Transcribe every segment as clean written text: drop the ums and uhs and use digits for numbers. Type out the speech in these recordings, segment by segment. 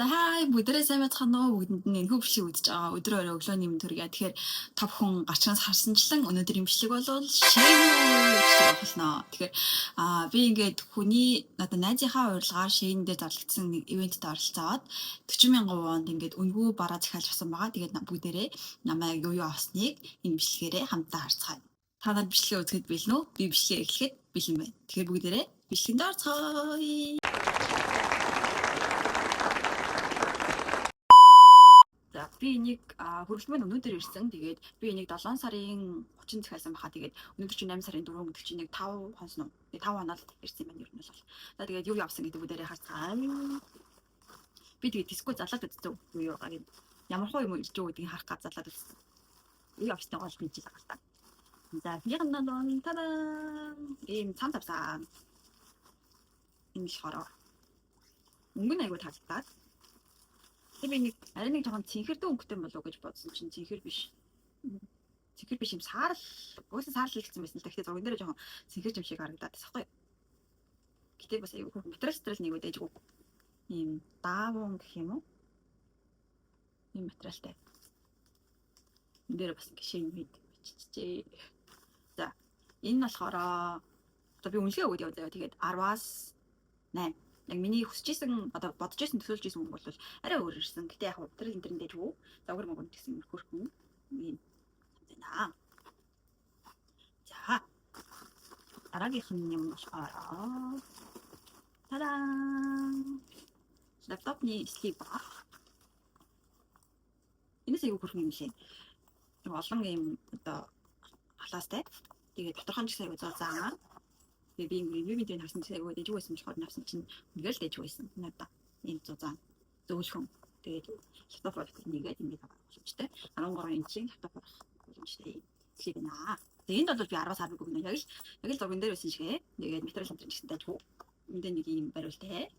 За хай бүгдээрээ сайн байцгаана уу? Бүгдэнд нь энэхүү бичлэг үзэж байгаа өдрөөр өглөөний мэнд хүргэе. Тэгэхээр та бүхэн гарчнаас харсанчлан өнөөдрийн бичлэг бол шэйн бичлэг болно. Тэгэхээр би ингээд хүний одоо найзынхаа урилгаар шэйн дээр зарлагдсан нэг ивентэд оролцоод 40,000 вонд ингээд үнэгүй бараа захиалж авсан байгаа. Тэгээд бүгдээрээ намайг юу юу авсныг энэ бичлэгээрээ хамтдаа харцгаая. Та нар бичлэгээ үзэхэд бэлэн үү? Би бичлэгээ эхлэхэд бэлэн байна. Тэгэхээр бүгдээрээ бичлэгэнд орцгоё. За би энийг хүргэлтмэн өнөөдөр ирсэн. Тэгээд би энийг 7 сарын 30 захиалсан баха. Тэгээд өнөөдөр чинь 8 сарын 4 гэдэг чинь нэг 5 хонос нь. 5 хоноод ирсэн юм байна ер нь бол. За тэгээд юу явсан гэдэг бүгдээрээ харцгаая. Би тэгээд диско залаад үзсэн. Юу яагаад ямар хөө юм ирж байгаа гэдгийг харах гад залаад үзсэн. Юу явсан гол мэдэж байгаа та. За бигандан тадаа ийм цам тавсан. Энэ шороо. Өнгөн айгуу тагтаад. Би нэг арай нэг жоохон цэнхэрдэн өнгөтэй болов гэж бодсон чинь цэнхэр биш. Цэнхэр биш юм саарл. Уусаа саарл хэлсэн байсан л да. Гэхдээ зурган дээр жоохон цэнхэр юм шиг харагдаад тасахгүй. Гэтэ бас аюу материал нэг үдэж гоо. Ийм даавн гэх юм уу? Ийм материалтай. Энд дээр бас гişэн мэд биччихжээ. За энэ болохоор одоо би үнэлгээ өгöd яваа. Тэгээд 10-аас 8 яг миний хүсэжсэн одоо бодожсэн төсөөлж исэн хүн бол арай өөр ирсэн. Гэтэ яг материал энэ дээрээ шүү. Загвар мөнгөнд гэсэн хөрхөн юм байна. За дараагийнх нь юм болохоор тадаа лаптопны слив ба. Энэс аягүй хөрхөн юм лээ. Олон юм одоо халаастай. Тэгээд тодорхой ч аягүй заасан. Би ревюний дээр харсан чинь аягүй дэжгүй байсан болохоор навсан чинь үнэхээр л дэжгүй байсан. Надаа энэ 100 зөөлхөн. Тэгээд лаптоп нэгээд ингэж байгаа боломжтой. 13 инчийн лаптоп болох боломжтой. Сливнаа. Тэгээд энд бол би 10-аас 10 гүгнэ. Яг л зурган дээр байсан шигээ. Тэгээд материал энэ гэсэн дэжгүй. Энд нэг юм бариултай.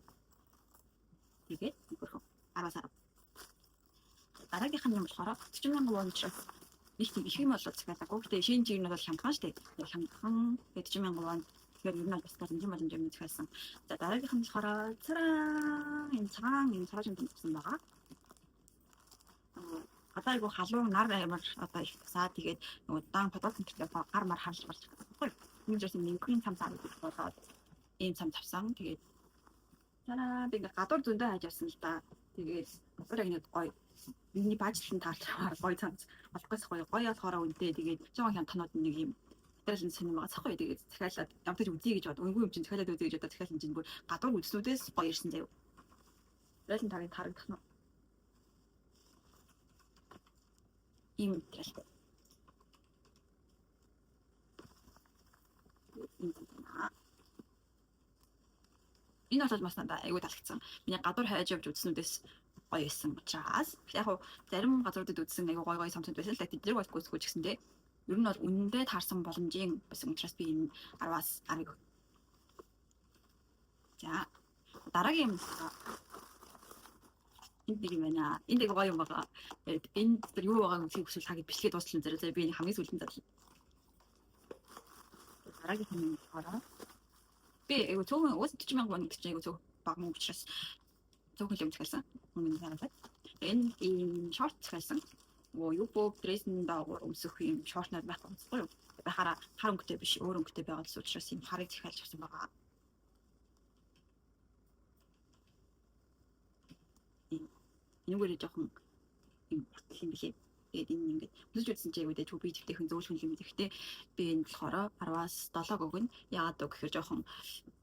Тэгээд хөрхөн 10-аас 10. Дараагийнх нь юм болохоор 40,000 вон учраас их юм болоод захиалаагүй. Гэтэ шинэ жиг нь бол хямдхан штэ. Хямдхан 40,000 вон. Тэгэхээр ер нь бас боломж юм захиалсан. За дараагийнх нь болохоор цараа энэ цараа юм гэсэн байгаа. Одоо айгу халуун нар амар одоо их тасаа тэгээд удаан фотосинтез гар мар харж гарч байгаа. Энэ жишээ нь нэмхийн цам цаа болоод ийм цам тавсан. Тэгээд цараа би гадуур зөндөө хайж авсан л да. Тэгээд гадуур яг нэг гоё миний бажлын таалцаар гоё цамц болохгүйс гоё болохоор үнтэй тэгээд жоохон хямдханууд нэг юм материал нь сонирм байгаа цахгүй тэгээд захиалаад ямтаж үзье гэж бод. Үнгүй юм чинь захиалаад үзье гэж бодоод захиалсан чинь бүр гадуур үзснүүдээс гоё ирсэн заяа. Материал нь харагдах нь ийм материалтай. Энэ бол бас надад аягүй таалагдсан. Миний гадуур хайж явж үзснүүдээс гоё байсан учраас яг хуу зарим газруудад үзсэн аягүй гоё самсууд байсан л да тэднийг бол гүйсгүү ч гэсэндээ ер нь бол үнэндээ таарсан боломжийн байсан учраас би энэ 10-аас 10. За дараагийн юм энд нэг юм байна. Энд нэг гоё юм байгаа. Энд юу байгааг хүсвэл хагийг бичлэгээ дууссан зэрэг би хамгийн сүүлийн зарлаа. Дараагийн юм болохоор би аягүй цөөхөн 40,000 вон гэж аягүй цөөх баг мөнгө учраас цөөхөн юм захиалсан. Мөнгө хараад. Энэ ийм шорт захиалсан. Юу боб дресн даагуур өмсөх юм шортнууд байх онцгой юу. Бахара хар өнгөтэй биш өөр өнгөтэй байгаа л учраас юм харыг захиалж авсан байгаа. Энэгээр жоохон юм бэлээ. Тэгээд энэ ингээд үзэж үзсэн чинь аягүй дэж би тэгтээ зөөлхөн юм гэхдээ би энэ болохоор 10-аас 7 өгнө. Яагаад вэ гэхээр жоохон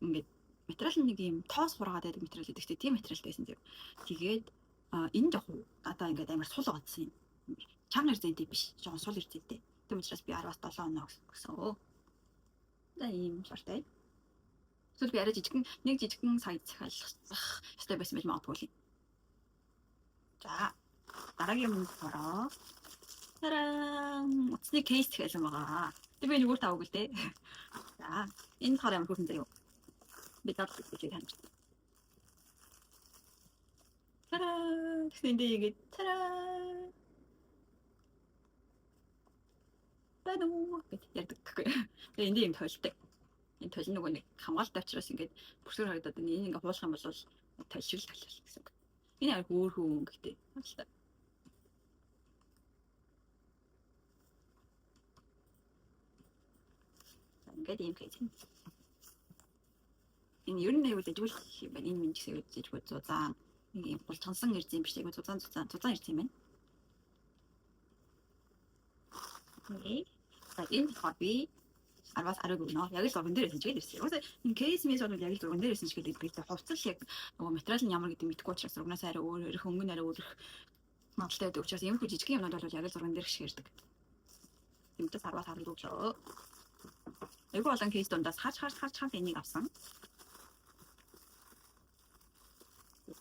ингээд материал нэг юм тоос хургаад байдаг материал гэдэг. Тийм материалтай байсан зэрэг. Тэгээд энэ жоохон одоо ингээд амар сул гацсан юм. Чанга ирзэнтэй биш. Жоохон сул ирзэнтэй. Тийм учраас би 10-аас 7 оноо өгсөн. За ийм шортой. Эсвэл би арай жижигхэн сайз захиалах ёстой байсан байж магадгүй. За дараагийн юм болохоор таран утасны кейс захиалсан байгаа. Би нүгээр тавг л дээ. За энэ болохоор ямар хөрсөн заяа. Би тав гэж хань. Таран тэгсэндээ ингэж таран бэнүү гэж ярьдаг. Тэгээ энд юм тойлдог. Энэ тойл нөгөө нэг хамгаалалт авчраас ингээд бүрсгэр харагдаад энэ ингээ хуулах юм бол тойлшил гэсэн үг. Энэ яг өөр хүн гэдэг. За ингээд ийм кейс. Энэ ер нь аюул дэжгүүлэх юм байна. Энэ минь гэсэн үг дэжгүү 100 нэг юм булчгансан ирж юм биш тийм 100 ирж юм байна. Окей. За энэ хобби 10-аас 10 өгнө. Яг л зурган дээр ирсэн ч гэдэг ирсэн. Уусаа энэ кейс мис бол яг л зурган дээр ирсэн ч гэдэг би хувцас яг нөгөө материал нь ямар гэдэг мэдэхгүй учраас зургнаас арай өөр ирэх өнгө арай өөр магадaltaй байдаг учраас ийм их жижиг юмнууд бол яг л зурган дээр ширдэг. Тэмдээс 10-аас 10 өглөө. Айгуу олон кейс дундаас харж энийг авсан.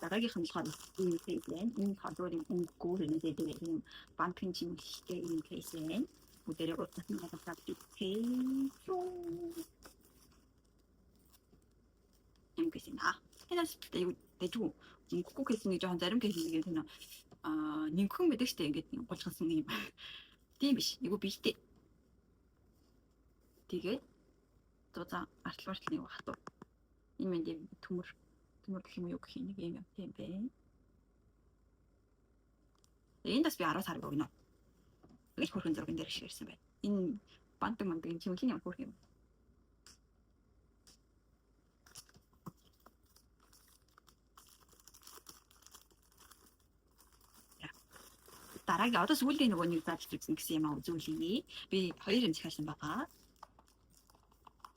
Дараагийнх нь болохоор энэ кейс байна. Энэ хадуурын өнгөгүй хэрэгтэй юм банкын чимэлтэй энэ кейс байна. Өдөрөө утас нь хадгалаад кейс. Юм гэсэн аа. Энэс дэжгүй өнгөгүй кейс нэг жоохон зарим кейс нэг юм нэгхэн байдаг штэ ингээд гулгасан юм. Тийм биш. Айгуу бийтэй. Тэгээд 100 артлуурт нэг хатуу. Энэ мэнд төмөр гэх юм юу гэх нэг юм тийм бэ. Энэ дэс би 10-аас 10 өгнө. Их хөрхөн зурган дээр ширсэн байна. Энэ бантаг мандгийн чимэлийн юм хөрх юм. Дараагийн одоо сүүлийн нөгөө нэг зааж үзсэн гэсэн юм аа үзүүлье. Би 2 юм захиалсан байгаа.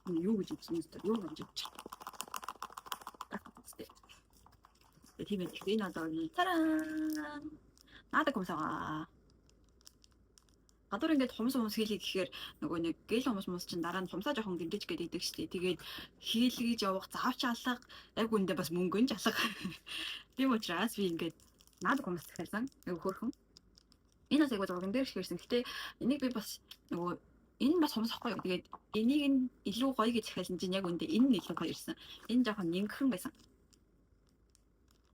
Юу гэж үзсэн юм бэ? Тийм ээ. Энэ одоо тараа. Наадаг хүмүүсаа. Гадуур ингээд хумс хийлээ гэхээр нөгөө нэг гэл хумс чинь дараа нь хумсаа жоохон гэмтэж гээд идэг штеп. Тэгээд хийлгэж явах заавч алга, яг үндэ бас мөнгөн ч алга. Тийм учраас би ингээд наадаг хүмүүс захиалсан. Айгу хөөрхөн. Энэ бас айгу зурган дээр ширсэн. Гэтэ энийг би бас нөгөө энэ бас хумс ахгүй. Тэгээд энийг нь илүү гоё гэж захиалсан чинь яг үндэ энэ нь илүү гоё ирсэн. Энэ жоохон нингхэн байсан.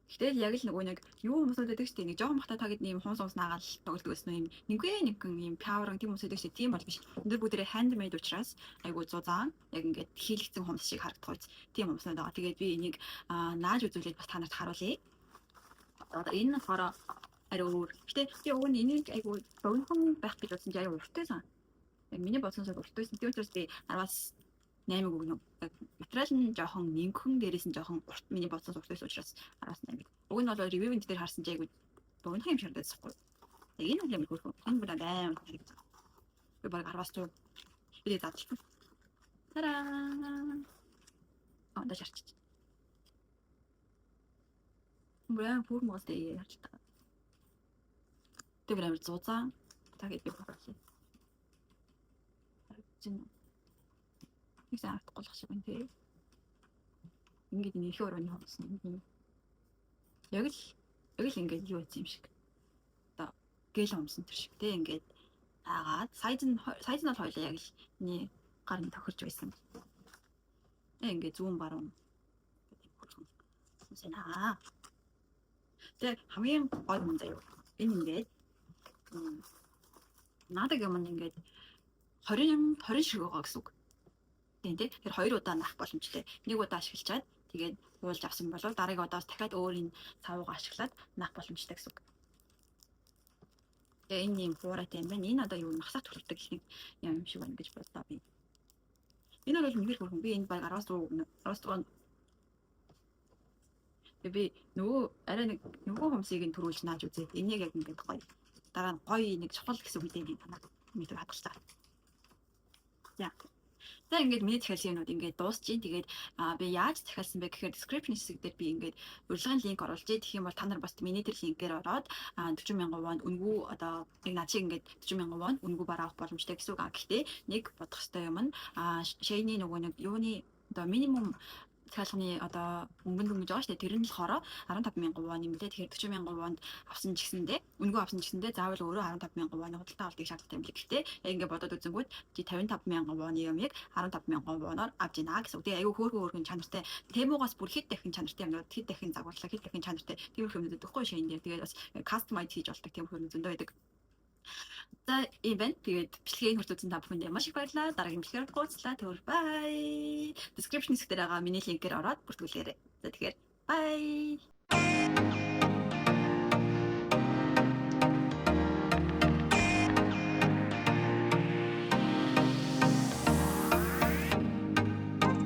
Гэтэл яг л нөгөө нэг юу хүмүүсүүд байдаг шүү дээ. Нэг жоохон бахта тагд нэм хумс наагаал тоглодог гэсэн юм. Нэгэн юм пауэрын тийм хүмүүсүүд байдаг шүү дээ. Тийм бол биш. Өндөр бүгдээ handmade учраас айгу 100 яг ингээд хийлэгцэн хумс шиг харагдах үз. Тийм хумснууд байгаа. Тэгээд би энийг нааж үзүүлээд бас та нарт харуулъя. Одоо энэ нь болохоор арай өөр. Гэтэ би уг нь энийг айгу богинохон байх гэж бодсон чинь арай уртайсан. Яг миний бодсонсоо уртайсан. Тийм учраас би 10-аас 8 өгнө. Материал нь жоохон нингхэн дээрээс нь жоохон урт миний бодсон суртайс учраас 10-аас 8. Уг нь бол ревювент дээр харсан чи айгу богинохон юм шаардлагатай. Яг энэ юм хөрхөн. Энэ бүр аим. Би баг 10-аас 100. Би задлаа. Тараа. Да шарч. Бүрэн бүр мостэй ярьж та. Тэр амар 100 тагид би бодлоо. Чин нэг сард голох шиг байна тий. Ингээд нэг их өрөөний хонсон юм. Яг л ингээд юу байсан юм шиг. Одоо гэл хонсон тэр шиг тий ингээд аагаад сайз нь бол хоёлаа яг л нэг гарын тохирч байсан. Ингээд зүүн баруун сэнаа. Тэгээ хамгийн гол юм заяа. Энэ ингээд наадаг юм ингээд 20 шиг байгаа гэсэн үг. Тийм тий. Тэр 2 удаа наах боломжтой. Нэг удаа ашиглачаад тэгээд уулж авсан бол дараагийн удаас дахиад өөр энэ цавуугаа ашиглаад наах боломжтой гэсэн үг. Тэгээ энэ юм хуурайтай юм байна. Энэ одоо юу махсах төлөвтэй гэх юм шиг байна гэж бодлоо би. Энэ бол үнээр хөрхөн. Би энэ баг 10-аас би нөгөө арай нэг нөгөө хумсыг нь төрүүлж нааж үзээ. Энийг яг ингээд гоё. Дараа нь гоё нэг чухал гэсэн үг дээ танаа. Мэдээ хадгалцаа. За. За ингээд миний захиалсан юмнууд ингээд дуусчих. Тэгээд би яаж захиалсан бэ гэхээр description хэсэг дээр би ингээд урилгын линк оруулж тэгэх юм бол та нар бас миний тэр линкээр ороод 40,000 won үнгүй одоо яг над шиг ингээд 40,000 won үнгүй барах боломжтой гэсэн үг. Гэхдээ нэг бодох хэрэгтэй юм нь Shane нөгөө нэг юуны одоо минимум цаалганы одоо өнгөнд байгаа шүү дээ. Тэр нь болохоор 15,000 won юм лээ. Тэгэхээр 40,000 won авсан ч гэсэндээ үнгүй авсан ч гэсэндээ заавал өөрөө 15,000 won худалдаа авалтыг шаардлагатай юм лээ. Гэхдээ яг ингээд бодоод үзэнгүүт чи 55,000 won юмыг 15,000 won-оор авч ийна гэсэн үг. Тэгээ айгүй хөөрхөн чанартай. Темугаас бүр хэд дахин чанартай юмнууд хэд дахин загварлаа хэд дахин чанартай тиймэрхүү юмнууд өгөхгүй шин дээр. Тэгээд бас customize хийж болдог тиймэрхүү юм зөндөө байдаг. За ивент тэгээд бичлэгийг хүртүүлсэн та бүхэндээ маш их баярлалаа. Дараагийн бичлэгээр уулзлаа. Тэгвэл bye. Description хэсгээр байгаа миний линкээр ороод бүртгүүлээрэй. За тэгэхээр bye.